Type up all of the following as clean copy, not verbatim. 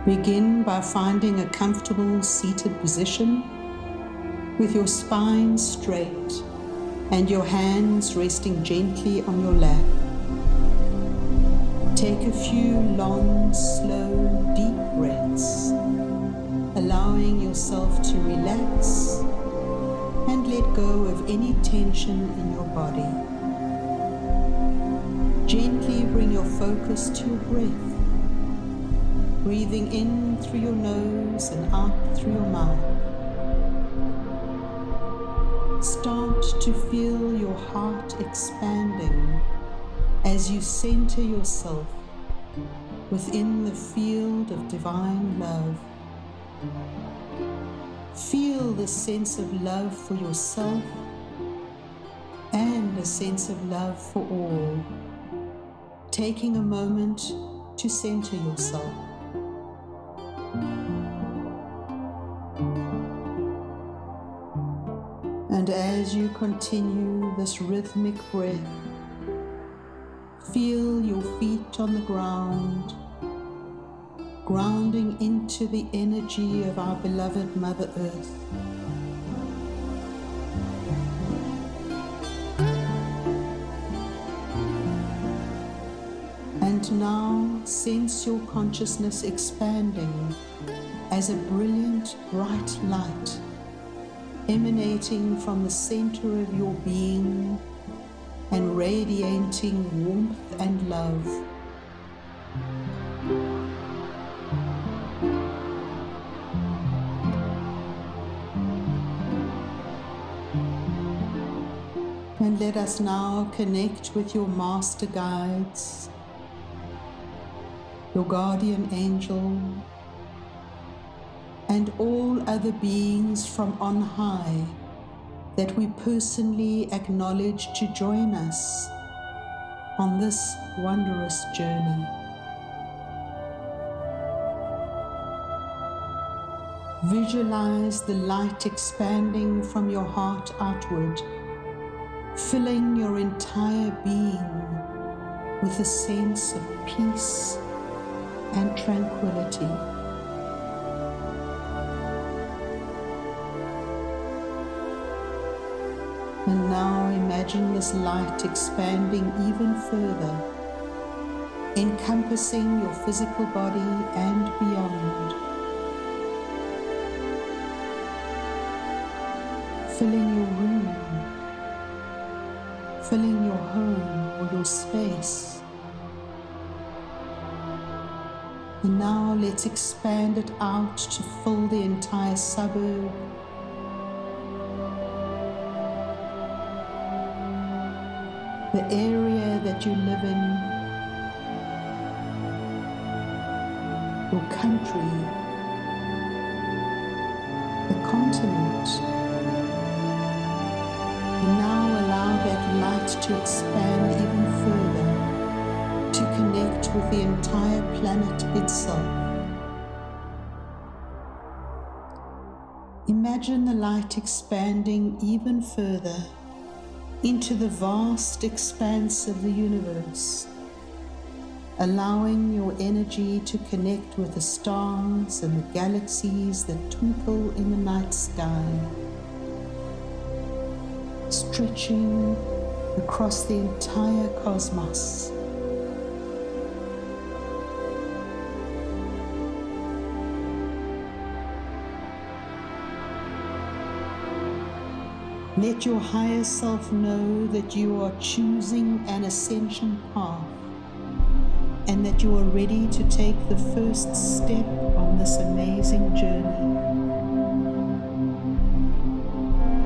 Begin by finding a comfortable seated position with your spine straight and your hands resting gently on your lap. Take a few long, slow, deep breaths, allowing yourself to relax and let go of any tension in your body. Gently bring your focus to your breath, breathing in through your nose and out through your mouth. Start to feel your heart expanding as you center yourself within the field of divine love. Feel the sense of love for yourself and a sense of love for all. Taking a moment to center yourself. And as you continue this rhythmic breath, feel your feet on the ground, grounding into the energy of our beloved Mother Earth. And now sense your consciousness expanding as a brilliant, bright light emanating from the center of your being and radiating warmth and love. And let us now connect with your master guides, your guardian angel, and all other beings from on high that we personally acknowledge to join us on this wondrous journey. Visualize the light expanding from your heart outward, filling your entire being with a sense of peace and tranquility. And now imagine this light expanding even further, encompassing your physical body and beyond, filling your room, filling your home or your space. And now let's expand it out to fill the entire suburb, the area that you live in, your country, the continent. And now allow that light to expand even further, to connect with the entire planet itself. Imagine the light expanding even further into the vast expanse of the universe, allowing your energy to connect with the stars and the galaxies that twinkle in the night sky, stretching across the entire cosmos. Let your higher self know that you are choosing an ascension path and that you are ready to take the first step on this amazing journey.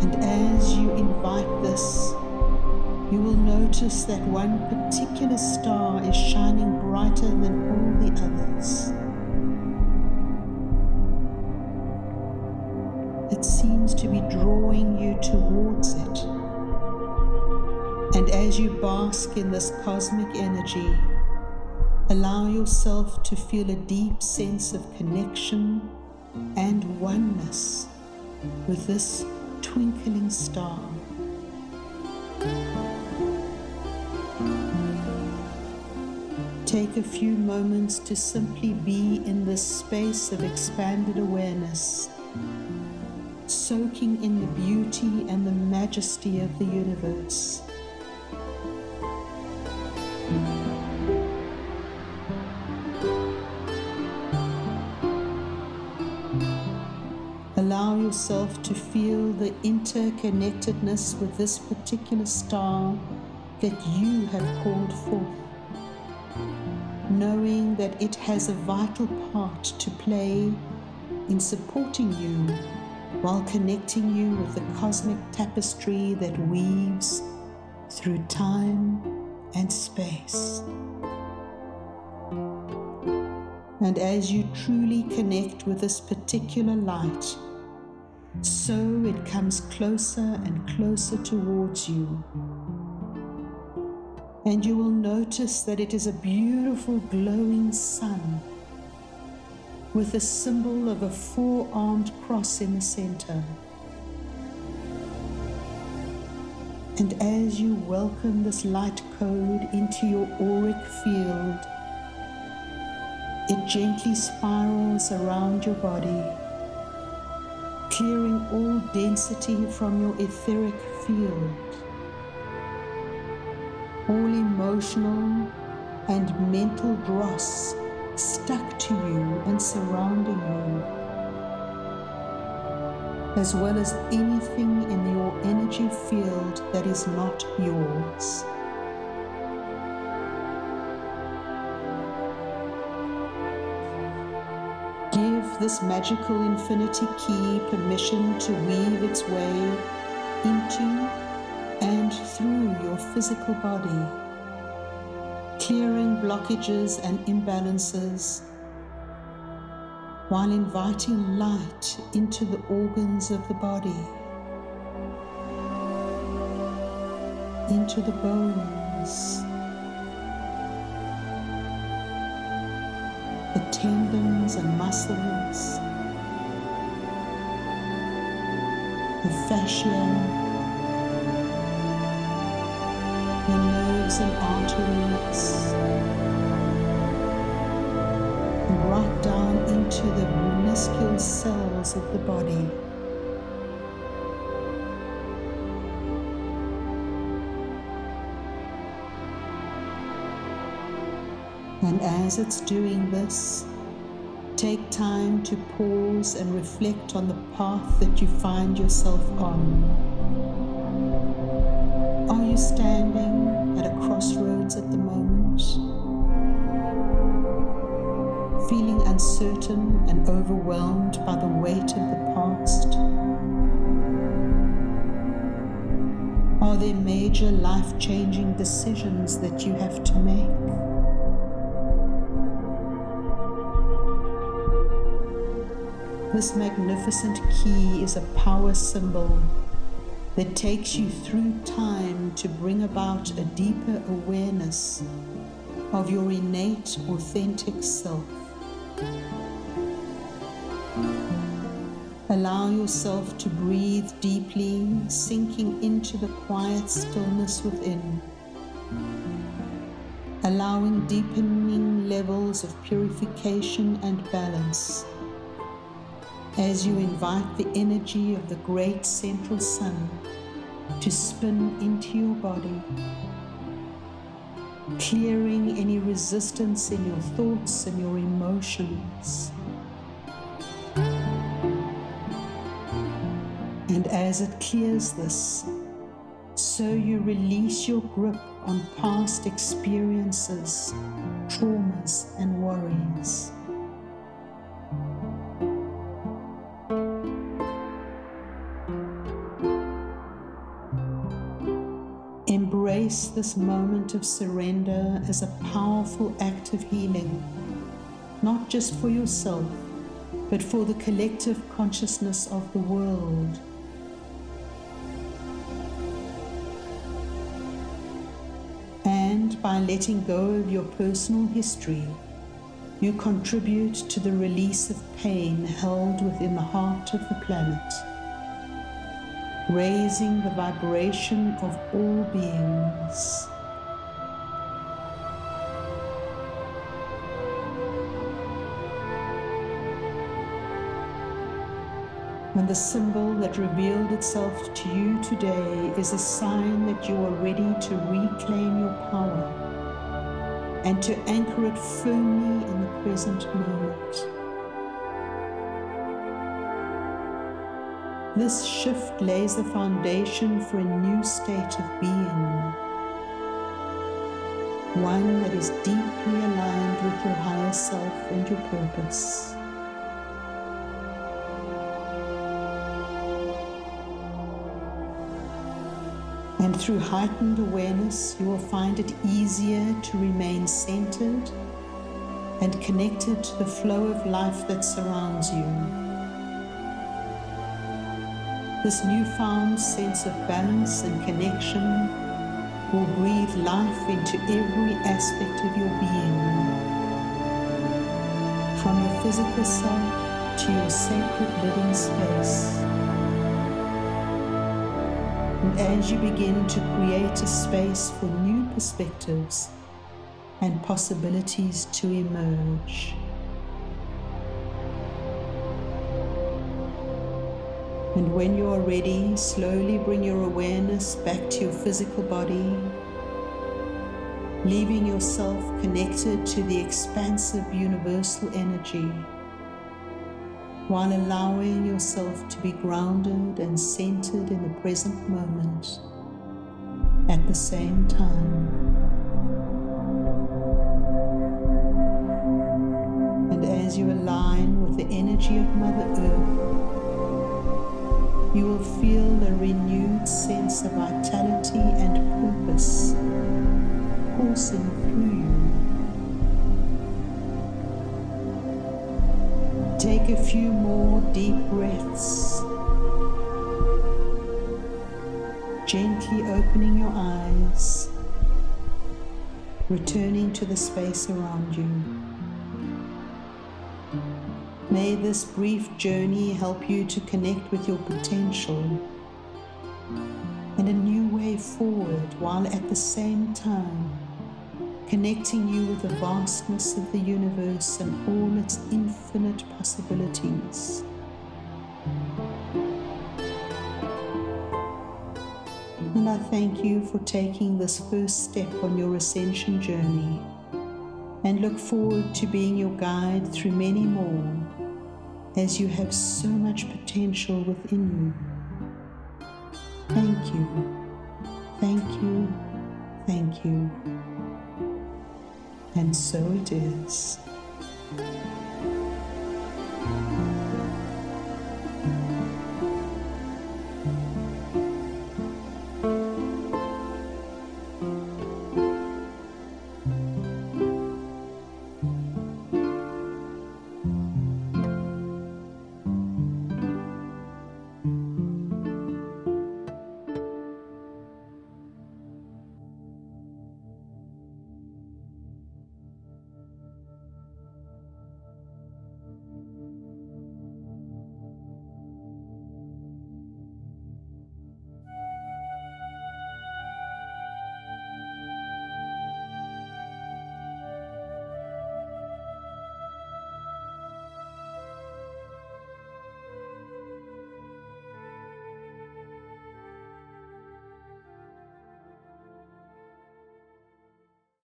And as you invite this, you will notice that one particular star is shining brighter than all the others. It seems to be drawing you towards it. And as you bask in this cosmic energy, allow yourself to feel a deep sense of connection and oneness with this twinkling star. Take a few moments to simply be in this space of expanded awareness, soaking in the beauty and the majesty of the universe. Allow yourself to feel the interconnectedness with this particular star that you have called forth, knowing that it has a vital part to play in supporting you while connecting you with the cosmic tapestry that weaves through time and space. And as you truly connect with this particular light, so it comes closer and closer towards you. And you will notice that it is a beautiful glowing sun with a symbol of a four-armed cross in the center. And as you welcome this light code into your auric field, it gently spirals around your body, clearing all density from your etheric field, all emotional and mental dross stuck to you and surrounding you, as well as anything in your energy field that is not yours. Give this magical infinity key permission to weave its way into and through your physical body, clearing blockages and imbalances, while inviting light into the organs of the body, into the bones, the tendons and muscles, the fascia, the nerves and arteries, and right down into the minuscule cells of the body. And as it's doing this, take time to pause and reflect on the path that you find yourself on. Are you standing at a crossroads at the moment, feeling uncertain and overwhelmed by the weight of the past? Are there major life-changing decisions that you have to make? This magnificent key is a power symbol that takes you through time to bring about a deeper awareness of your innate, authentic self. Allow yourself to breathe deeply, sinking into the quiet stillness within, allowing deepening levels of purification and balance as you invite the energy of the great central sun to spin into your body, clearing any resistance in your thoughts and your emotions. And as it clears this, so you release your grip on past experiences, traumas, and worries. Embrace this moment of surrender as a powerful act of healing, not just for yourself, but for the collective consciousness of the world. And by letting go of your personal history, you contribute to the release of pain held within the heart of the planet, raising the vibration of all beings. And the symbol that revealed itself to you today is a sign that you are ready to reclaim your power and to anchor it firmly in the present moment. This shift lays the foundation for a new state of being, one that is deeply aligned with your higher self and your purpose. And through heightened awareness, you will find it easier to remain centered and connected to the flow of life that surrounds you. This newfound sense of balance and connection will breathe life into every aspect of your being, from your physical self to your sacred living space. And as you begin to create a space for new perspectives and possibilities to emerge. And when you are ready, slowly bring your awareness back to your physical body, leaving yourself connected to the expansive universal energy, while allowing yourself to be grounded and centered in the present moment at the same time. And as you align with the energy of Mother Earth, you will feel a renewed sense of vitality and purpose coursing through you. Take a few more deep breaths, gently opening your eyes, returning to the space around you. May this brief journey help you to connect with your potential and a new way forward, while at the same time connecting you with the vastness of the universe and all its infinite possibilities. And I thank you for taking this first step on your ascension journey, and look forward to being your guide through many more, as you have so much potential within you. Thank you, thank you, thank you. And so it is.